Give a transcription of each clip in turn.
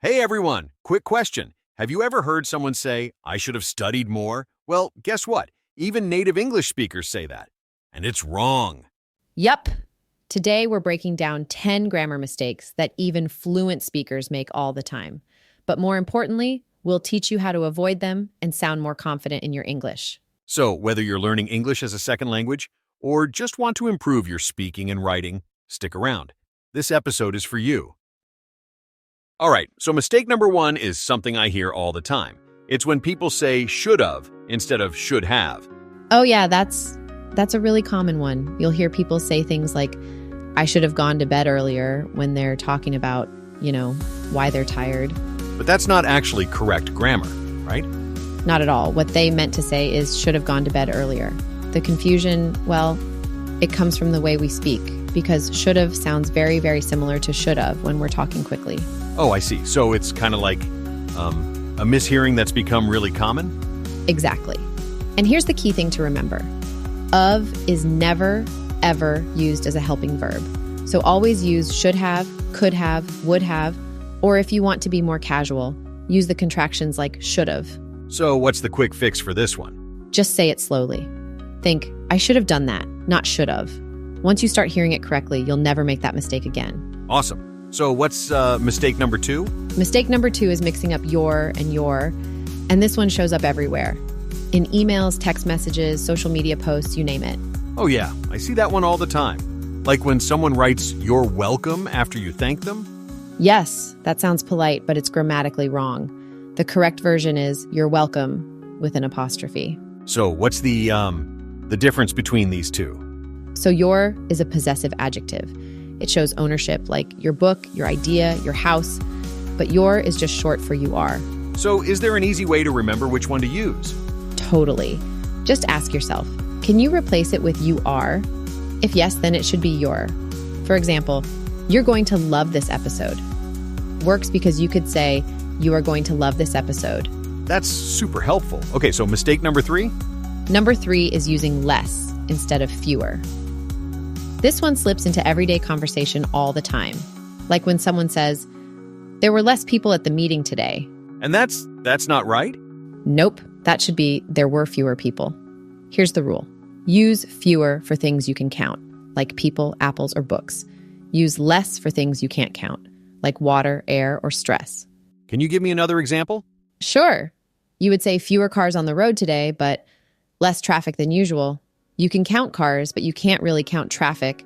Hey everyone, quick question. Have you ever heard someone say, I should have studied more? Well, guess what? Even native English speakers say that. And it's wrong. Yup. Today we're breaking down 10 grammar mistakes that even fluent speakers make all the time. But more importantly, we'll teach you how to avoid them and sound more confident in your English. So, whether you're learning English as a second language or just want to improve your speaking and writing, stick around. This episode is for you. All right, so mistake number one is something I hear all the time. It's when people say should have instead of should have. Oh yeah, that's a really common one. You'll hear people say things like, I should have gone to bed earlier when they're talking about, why they're tired. But that's not actually correct grammar, right? Not at all. What they meant to say is should have gone to bed earlier. The confusion, well, it comes from the way we speak, because should have sounds very, very similar to should have when we're talking quickly. Oh, I see. So it's kind of like a mishearing that's become really common? Exactly. And here's the key thing to remember. Of is never, ever used as a helping verb. So always use should have, could have, would have, or if you want to be more casual, use the contractions like should have. So what's the quick fix for this one? Just say it slowly. Think, I should have done that, not should have. Once you start hearing it correctly, you'll never make that mistake again. Awesome. So what's mistake number two? Mistake number two is mixing up your, and this one shows up everywhere. In emails, text messages, social media posts, you name it. Oh yeah, I see that one all the time. Like when someone writes, you're welcome after you thank them? Yes, that sounds polite, but it's grammatically wrong. The correct version is you're welcome with an apostrophe. So what's the difference between these two? So your is a possessive adjective. It shows ownership, like your book, your idea, your house. But your is just short for you are. So is there an easy way to remember which one to use? Totally. Just ask yourself, can you replace it with you are? If yes, then it should be your. For example, you're going to love this episode. Works because you could say, you are going to love this episode. That's super helpful. Okay, so mistake number three? Number three is using less instead of fewer. This one slips into everyday conversation all the time. Like when someone says, there were less people at the meeting today. And that's not right? Nope, that should be there were fewer people. Here's the rule. Use fewer for things you can count, like people, apples, or books. Use less for things you can't count, like water, air, or stress. Can you give me another example? Sure. You would say fewer cars on the road today, but less traffic than usual. You can count cars, but you can't really count traffic.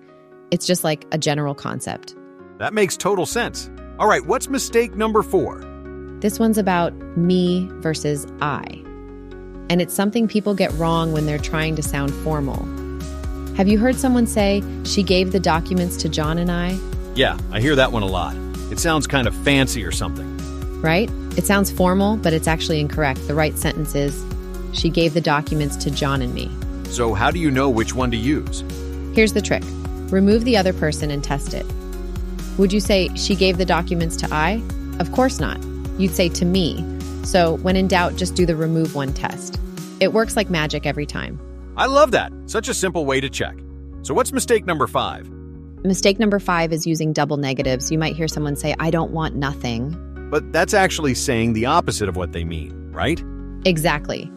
It's just like a general concept. That makes total sense. All right, what's mistake number four? This one's about me versus I. And it's something people get wrong when they're trying to sound formal. Have you heard someone say, she gave the documents to John and I? Yeah, I hear that one a lot. It sounds kind of fancy or something. Right? It sounds formal, but it's actually incorrect. The right sentence is, she gave the documents to John and me. So how do you know which one to use? Here's the trick. Remove the other person and test it. Would you say, she gave the documents to I? Of course not. You'd say to me. So when in doubt, just do the remove one test. It works like magic every time. I love that. Such a simple way to check. So what's mistake number five? Mistake number five is using double negatives. You might hear someone say, I don't want nothing. But that's actually saying the opposite of what they mean, right? Exactly.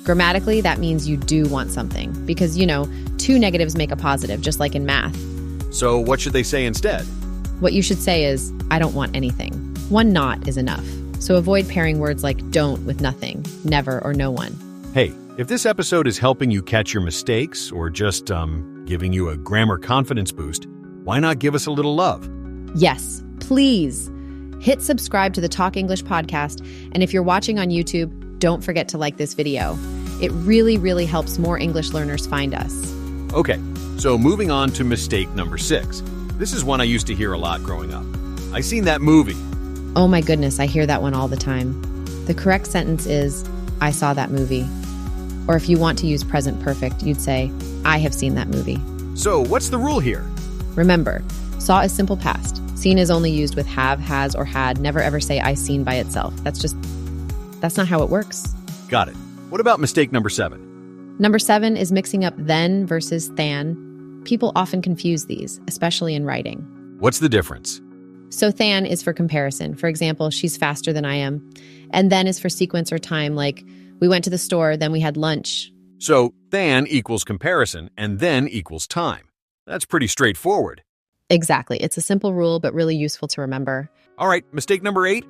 Grammatically, that means you do want something. Because, two negatives make a positive, just like in math. So what should they say instead? What you should say is, I don't want anything. One not is enough. So avoid pairing words like don't with nothing, never, or no one. Hey, if this episode is helping you catch your mistakes or just giving you a grammar confidence boost, why not give us a little love? Yes, please. Hit subscribe to the Talk English podcast. And if you're watching on YouTube, don't forget to like this video. It really, really helps more English learners find us. Okay, so moving on to mistake number 6. This is one I used to hear a lot growing up. I seen that movie. Oh my goodness, I hear that one all the time. The correct sentence is, I saw that movie. Or if you want to use present perfect, you'd say, I have seen that movie. So what's the rule here? Remember, saw is simple past. Seen is only used with have, has, or had. Never ever say I seen by itself. That's not how it works. Got it. What about mistake number 7? Number 7 is mixing up then versus than. People often confuse these, especially in writing. What's the difference? So than is for comparison. For example, she's faster than I am. And then is for sequence or time, like we went to the store, then we had lunch. So than equals comparison, and then equals time. That's pretty straightforward. Exactly. It's a simple rule, but really useful to remember. All right, mistake number 8.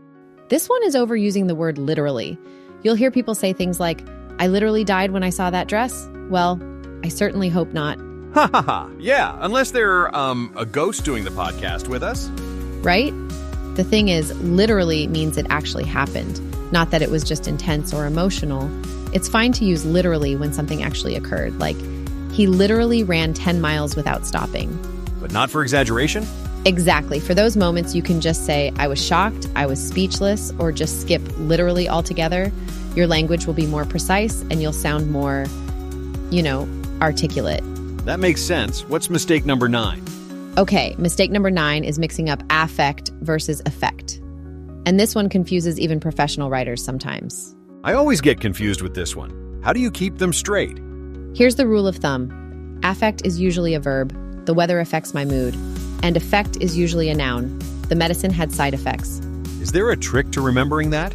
This one is overusing the word literally. You'll hear people say things like, I literally died when I saw that dress. Well, I certainly hope not. Ha ha ha. Yeah, unless they're a ghost doing the podcast with us. Right? The thing is, literally means it actually happened, not that it was just intense or emotional. It's fine to use literally when something actually occurred, like, he literally ran 10 miles without stopping. But not for exaggeration? Exactly. For those moments, you can just say, I was shocked, I was speechless, or just skip literally altogether. Your language will be more precise and you'll sound more, articulate. That makes sense. What's mistake number 9? Okay, mistake number 9 is mixing up affect versus effect. And this one confuses even professional writers sometimes. I always get confused with this one. How do you keep them straight? Here's the rule of thumb. Affect is usually a verb. The weather affects my mood. And effect is usually a noun. The medicine had side effects. Is there a trick to remembering that?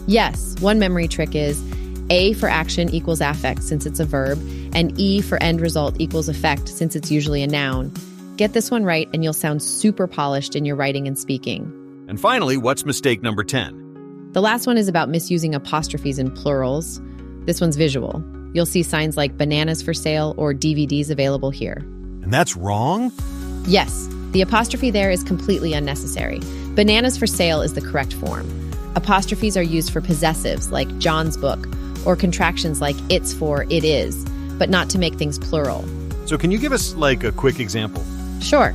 Yes, one memory trick is A for action equals affect since it's a verb, and E for end result equals effect since it's usually a noun. Get this one right and you'll sound super polished in your writing and speaking. And finally, what's mistake number 10? The last one is about misusing apostrophes in plurals. This one's visual. You'll see signs like bananas for sale or DVDs available here. And that's wrong? Yes, the apostrophe there is completely unnecessary. Bananas for sale is the correct form. Apostrophes are used for possessives like John's book, or contractions like it's for it is, but not to make things plural. So can you give us a quick example? Sure.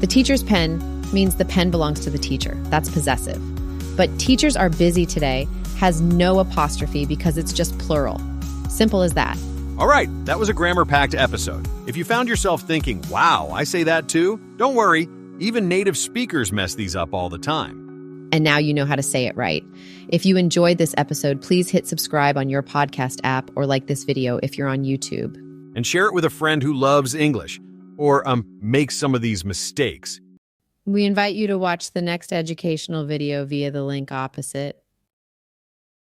The teacher's pen means the pen belongs to the teacher. That's possessive. But teachers are busy today has no apostrophe because it's just plural. Simple as that. All right, that was a grammar-packed episode. If you found yourself thinking, wow, I say that too, don't worry. Even native speakers mess these up all the time. And now you know how to say it right. If you enjoyed this episode, please hit subscribe on your podcast app or like this video if you're on YouTube. And share it with a friend who loves English or makes some of these mistakes. We invite you to watch the next educational video via the link opposite.